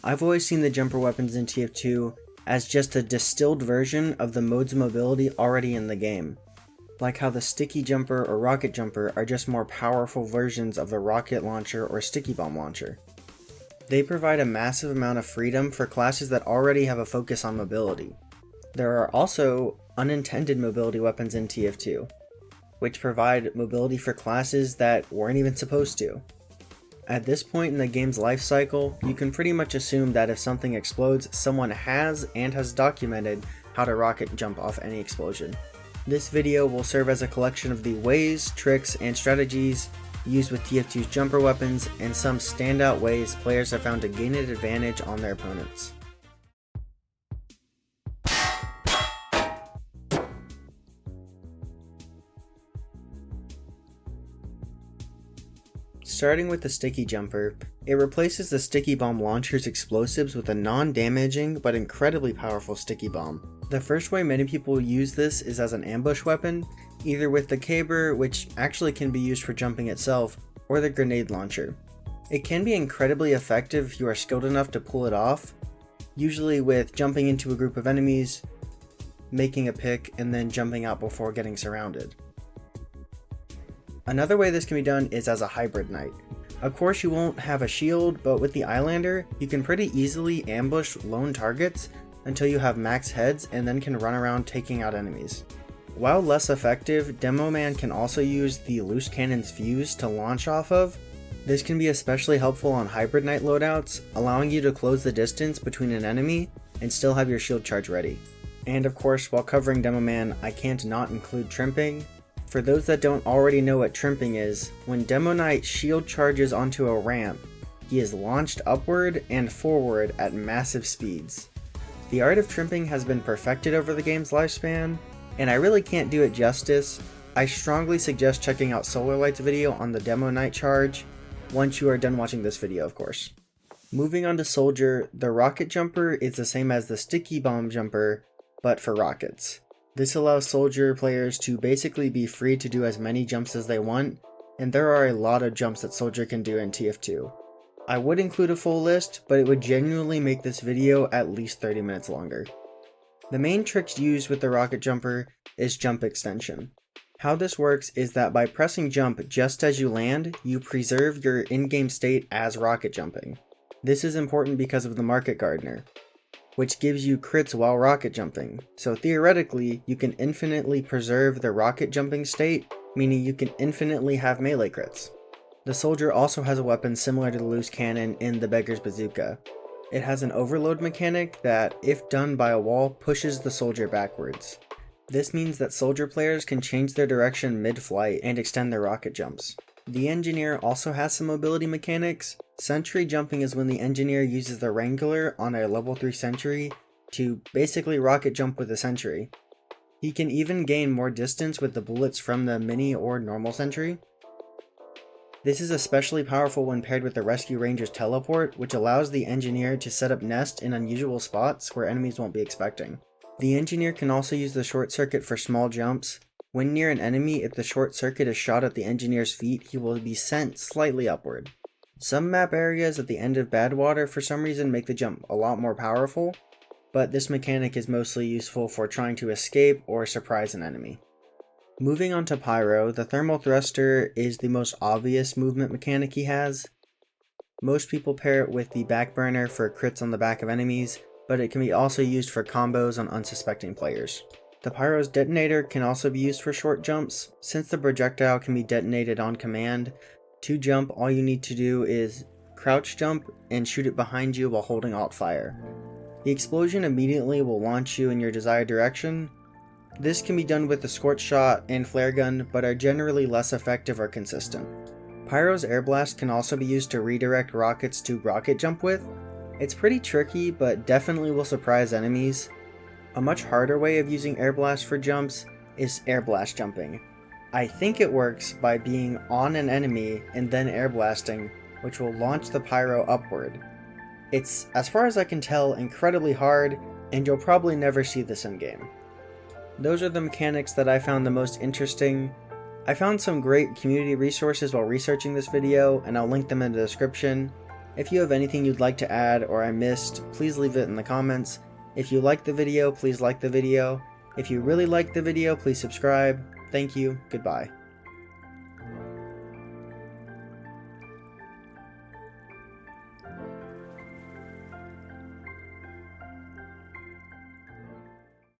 I've always seen the jumper weapons in TF2 as just a distilled version of the modes of mobility already in the game. Like how the sticky jumper or rocket jumper are just more powerful versions of the rocket launcher or sticky bomb launcher. They provide a massive amount of freedom for classes that already have a focus on mobility. There are also unintended mobility weapons in TF2, which provide mobility for classes that weren't even supposed to. At this point in the game's life cycle, you can pretty much assume that if something explodes, someone has documented how to rocket jump off any explosion. This video will serve as a collection of the ways, tricks, and strategies used with TF2's jumper weapons and some standout ways players have found to gain an advantage on their opponents. Starting with the sticky jumper, it replaces the sticky bomb launcher's explosives with a non-damaging but incredibly powerful sticky bomb. The first way many people use this is as an ambush weapon, either with the caber, which actually can be used for jumping itself, or the grenade launcher. It can be incredibly effective if you are skilled enough to pull it off, usually with jumping into a group of enemies, making a pick, and then jumping out before getting surrounded. Another way this can be done is as a hybrid knight. Of course you won't have a shield, but with the Eyelander, you can pretty easily ambush lone targets until you have max heads and then can run around taking out enemies. While less effective, Demoman can also use the loose cannon's fuse to launch off of. This can be especially helpful on hybrid knight loadouts, allowing you to close the distance between an enemy and still have your shield charge ready. And of course, while covering Demoman, I can't not include Trimping. For those that don't already know what Trimping is, when Demo Knight shield charges onto a ramp, he is launched upward and forward at massive speeds. The art of Trimping has been perfected over the game's lifespan, and I really can't do it justice. I strongly suggest checking out Solarlight's video on the Demo Knight charge, once you are done watching this video of course. Moving on to Soldier, the rocket jumper is the same as the sticky bomb jumper, but for rockets. This allows Soldier players to basically be free to do as many jumps as they want, and there are a lot of jumps that Soldier can do in TF2. I would include a full list, but it would genuinely make this video at least 30 minutes longer. The main tricks used with the rocket jumper is jump extension. How this works is that by pressing jump just as you land, you preserve your in-game state as rocket jumping. This is important because of the Market Gardener, which gives you crits while rocket jumping. So theoretically, you can infinitely preserve the rocket jumping state, meaning you can infinitely have melee crits. The Soldier also has a weapon similar to the loose cannon in the Beggar's Bazooka. It has an overload mechanic that, if done by a wall, pushes the Soldier backwards. This means that Soldier players can change their direction mid-flight and extend their rocket jumps. The Engineer also has some mobility mechanics. Sentry Jumping is when the Engineer uses the Wrangler on a level 3 Sentry to basically rocket jump with the Sentry. He can even gain more distance with the bullets from the mini or normal Sentry. This is especially powerful when paired with the Rescue Ranger's teleport, which allows the Engineer to set up nests in unusual spots where enemies won't be expecting. The Engineer can also use the short circuit for small jumps. When near an enemy, if the short circuit is shot at the Engineer's feet, he will be sent slightly upward. Some map areas at the end of Badwater for some reason make the jump a lot more powerful, but this mechanic is mostly useful for trying to escape or surprise an enemy. Moving on to Pyro, the thermal thruster is the most obvious movement mechanic he has. Most people pair it with the backburner for crits on the back of enemies, but it can be also used for combos on unsuspecting players. The Pyro's detonator can also be used for short jumps. Since the projectile can be detonated on command, to jump all you need to do is crouch jump and shoot it behind you while holding alt fire. The explosion immediately will launch you in your desired direction. This can be done with the scorch shot and flare gun, but are generally less effective or consistent. Pyro's Airblast can also be used to redirect rockets to rocket jump with. It's pretty tricky, but definitely will surprise enemies. A much harder way of using Airblast for jumps is Airblast Jumping. I think it works by being on an enemy and then airblasting, which will launch the Pyro upward. It's, as far as I can tell, incredibly hard, and you'll probably never see this in game. Those are the mechanics that I found the most interesting. I found some great community resources while researching this video, and I'll link them in the description. If you have anything you'd like to add or I missed, please leave it in the comments. If you liked the video, please like the video. If you really liked the video, please subscribe. Thank you. Goodbye.